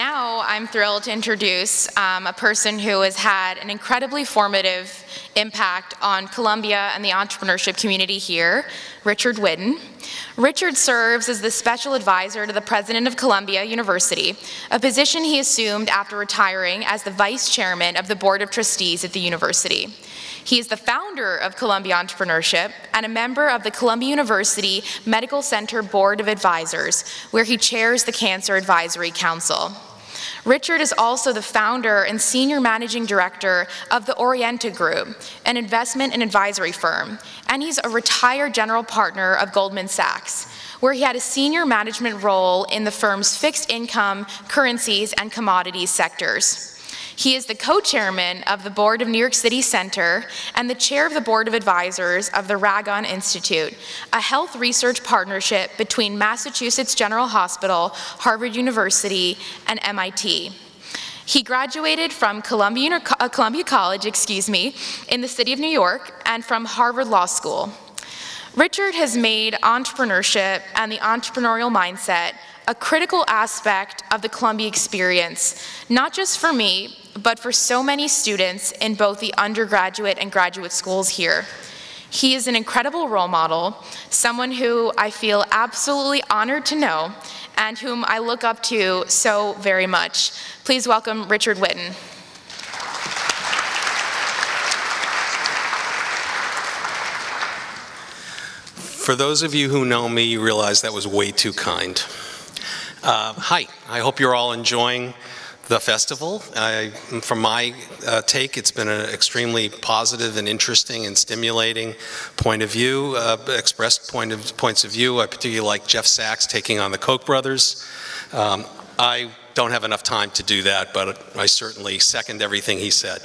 now I'm thrilled to introduce a person who has had an incredibly formative impact on Columbia and the entrepreneurship community here, Richard Whitten. Richard serves as the special advisor to the president of Columbia University, a position he assumed after retiring as the vice chairman of the board of trustees at the university. He is the founder of Columbia Entrepreneurship and a member of the Columbia University Medical Center Board of Advisors, where he chairs the Cancer Advisory Council. Richard is also the founder and senior managing director of the Orienta Group, an investment and advisory firm, and he's a retired general partner of Goldman Sachs, where he had a senior management role in the firm's fixed income, currencies, and commodities sectors. He is the co-chairman of the board of New York City Center and the chair of the board of advisors of the Ragon Institute, a health research partnership between Massachusetts General Hospital, Harvard University, and MIT. He graduated from Columbia College, in the city of New York and from Harvard Law School. Richard has made entrepreneurship and the entrepreneurial mindset a critical aspect of the Columbia experience, not just for me, but for so many students in both the undergraduate and graduate schools here. He is an incredible role model, someone who I feel absolutely honored to know, and whom I look up to so very much. Please welcome Richard Whitten. For those of you who know me, you realize that was way too kind. Hi, I hope you're all enjoying the festival. From my take, it's been an extremely positive and interesting and stimulating point of view, points of view. I particularly like Jeff Sachs taking on the Koch brothers. I don't have enough time to do that, but I certainly second everything he said.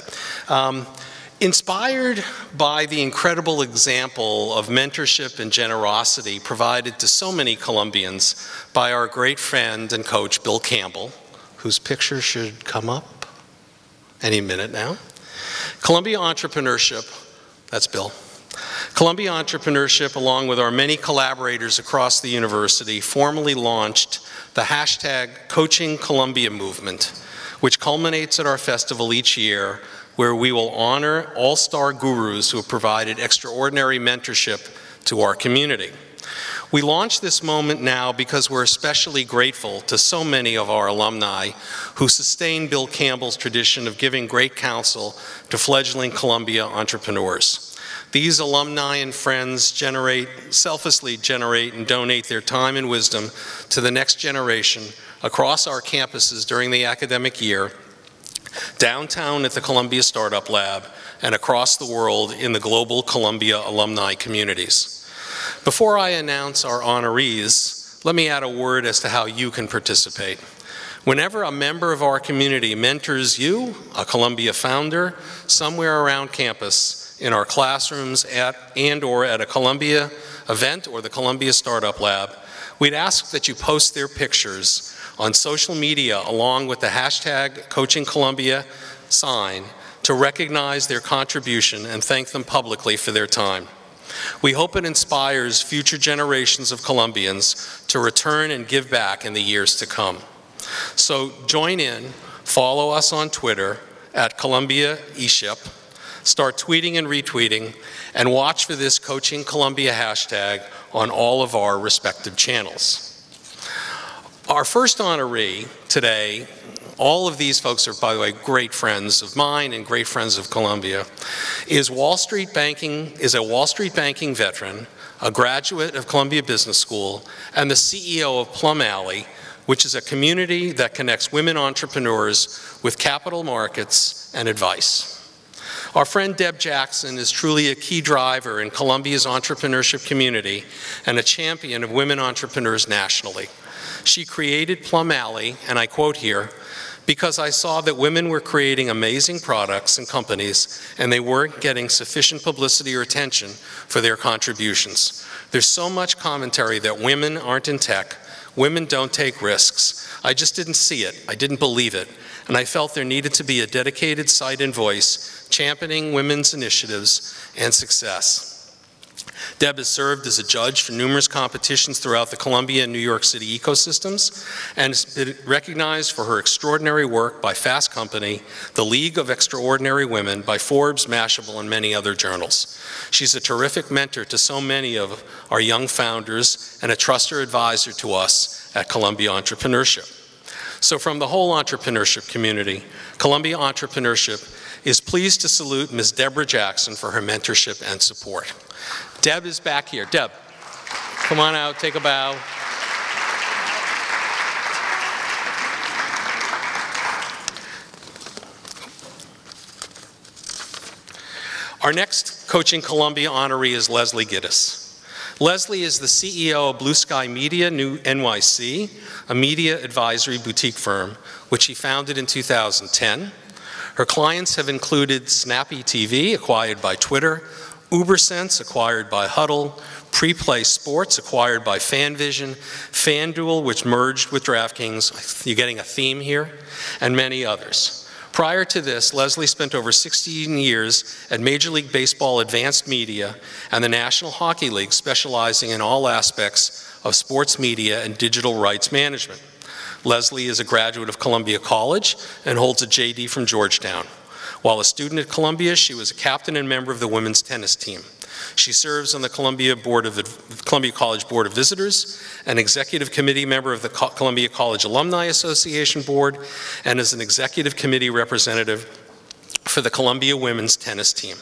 Inspired by the incredible example of mentorship and generosity provided to so many Columbians by our great friend and coach, Bill Campbell, whose picture should come up any minute now. Columbia Entrepreneurship, that's Bill. Columbia Entrepreneurship, along with our many collaborators across the university, formally launched the hashtag Coaching Columbia movement, which culminates at our festival each year, where we will honor all-star gurus who have provided extraordinary mentorship to our community. We launched this moment now because we're especially grateful to so many of our alumni who sustain Bill Campbell's tradition of giving great counsel to fledgling Columbia entrepreneurs. These alumni and friends selflessly generate and donate their time and wisdom to the next generation across our campuses during the academic year, downtown at the Columbia Startup Lab, and across the world in the global Columbia alumni communities. Before I announce our honorees, let me add a word as to how you can participate. Whenever a member of our community mentors you, a Columbia founder, somewhere around campus, in our classrooms or at a Columbia event or the Columbia Startup Lab, we'd ask that you post their pictures on social media along with the hashtag Coaching Columbia sign to recognize their contribution and thank them publicly for their time. We hope it inspires future generations of Columbians to return and give back in the years to come. So join in, follow us on Twitter at Columbia eShip, start tweeting and retweeting, and watch for this Coaching Columbia hashtag on all of our respective channels. Our first honoree today, all of these folks are, by the way, great friends of mine and great friends of Columbia, is a Wall Street banking veteran, a graduate of Columbia Business School, and the CEO of Plum Alley, which is a community that connects women entrepreneurs with capital markets and advice. Our friend Deb Jackson is truly a key driver in Columbia's entrepreneurship community and a champion of women entrepreneurs nationally. She created Plum Alley, and I quote here, "because I saw that women were creating amazing products and companies and they weren't getting sufficient publicity or attention for their contributions. There's so much commentary that women aren't in tech, women don't take risks. I just didn't see it, I didn't believe it, and I felt there needed to be a dedicated site and voice championing women's initiatives and success." Deb has served as a judge for numerous competitions throughout the Columbia and New York City ecosystems and has been recognized for her extraordinary work by Fast Company, the League of Extraordinary Women, by Forbes, Mashable, and many other journals. She's a terrific mentor to so many of our young founders and a trusted advisor to us at Columbia Entrepreneurship. So from the whole entrepreneurship community, Columbia Entrepreneurship is pleased to salute Ms. Deborah Jackson for her mentorship and support. Deb is back here. Deb, come on out, take a bow. Our next Coaching Columbia honoree is Leslie Giddis. Leslie is the CEO of Blue Sky Media New NYC, a media advisory boutique firm, which she founded in 2010. Her clients have included Snappy TV, acquired by Twitter, UberSense, acquired by Huddle, Preplay Sports, acquired by FanVision, FanDuel, which merged with DraftKings, you're getting a theme here, and many others. Prior to this, Leslie spent over 16 years at Major League Baseball Advanced Media and the National Hockey League, specializing in all aspects of sports media and digital rights management. Leslie is a graduate of Columbia College and holds a JD from Georgetown. While a student at Columbia, she was a captain and member of the women's tennis team. She serves on the Columbia College Board of Visitors, an executive committee member of the Columbia College Alumni Association Board, and is an executive committee representative for the Columbia women's tennis team.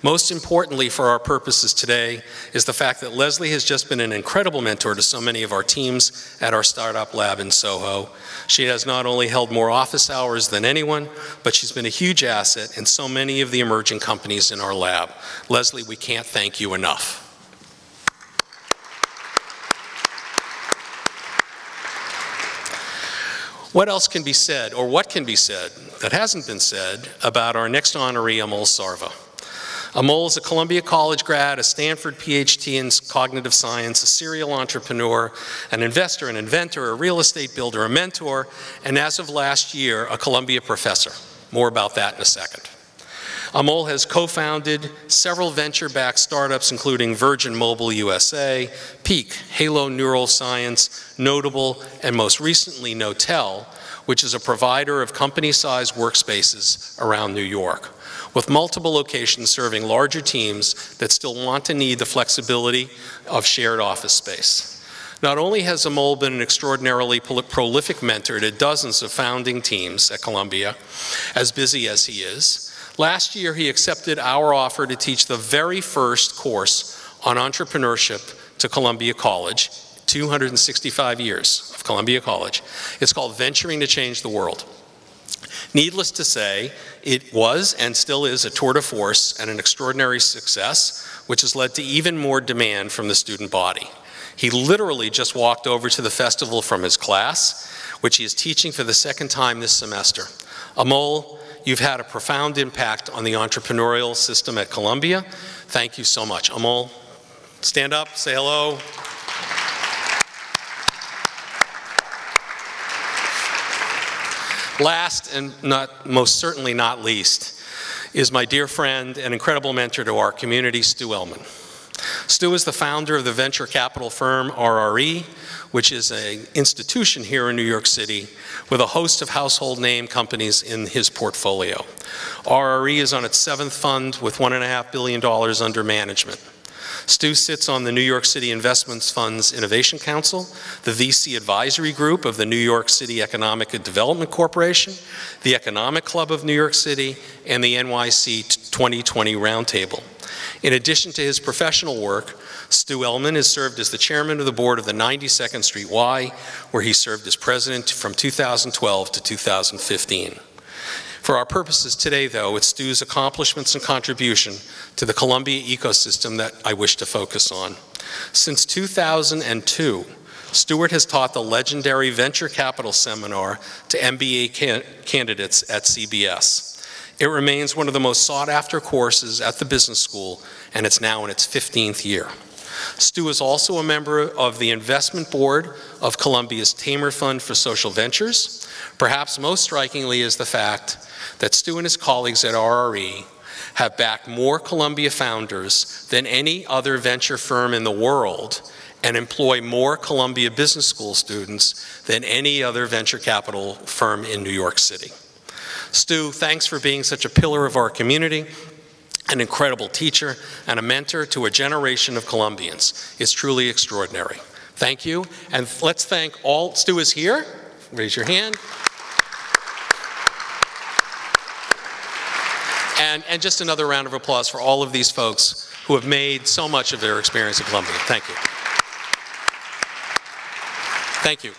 Most importantly for our purposes today is the fact that Leslie has just been an incredible mentor to so many of our teams at our startup lab in Soho. She has not only held more office hours than anyone, but she's been a huge asset in so many of the emerging companies in our lab. Leslie, we can't thank you enough. What else can be said, or what can be said that hasn't been said about our next honoree, Amol Sarva? Amol is a Columbia College grad, a Stanford PhD in cognitive science, a serial entrepreneur, an investor, an inventor, a real estate builder, a mentor, and as of last year, a Columbia professor. More about that in a second. Amol has co-founded several venture-backed startups, including Virgin Mobile USA, Peak, Halo Neuroscience, Notable, and most recently Notel, which is a provider of company-sized workspaces around New York, with multiple locations serving larger teams that still want and need the flexibility of shared office space. Not only has Amol been an extraordinarily prolific mentor to dozens of founding teams at Columbia, as busy as he is, last year he accepted our offer to teach the very first course on entrepreneurship to Columbia College, 265 years of Columbia College. It's called Venturing to Change the World. Needless to say, it was and still is a tour de force and an extraordinary success, which has led to even more demand from the student body. He literally just walked over to the festival from his class, which he is teaching for the second time this semester. Amol, you've had a profound impact on the entrepreneurial system at Columbia. Thank you so much. Amol, stand up, say hello. Last and most certainly not least is my dear friend and incredible mentor to our community, Stu Ellman. Stu is the founder of the venture capital firm RRE, which is an institution here in New York City with a host of household name companies in his portfolio. RRE is on its 7th fund with $1.5 billion under management. Stu sits on the New York City Investments Fund's Innovation Council, the VC Advisory Group of the New York City Economic Development Corporation, the Economic Club of New York City, and the NYC 2020 Roundtable. In addition to his professional work, Stu Ellman has served as the chairman of the board of the 92nd Street Y, where he served as president from 2012 to 2015. For our purposes today, though, it's Stu's accomplishments and contribution to the Columbia ecosystem that I wish to focus on. Since 2002, Stuart has taught the legendary Venture Capital Seminar to MBA candidates at CBS. It remains one of the most sought-after courses at the business school, and it's now in its 15th year. Stu is also a member of the investment board of Columbia's Tamer Fund for Social Ventures. Perhaps most strikingly is the fact that Stu and his colleagues at RRE have backed more Columbia founders than any other venture firm in the world and employ more Columbia Business School students than any other venture capital firm in New York City. Stu, thanks for being such a pillar of our community, an incredible teacher, and a mentor to a generation of Columbians. It's truly extraordinary. Thank you, and let's thank all. Stu is here. Raise your hand. And just another round of applause for all of these folks who have made so much of their experience at Columbia. Thank you. Thank you.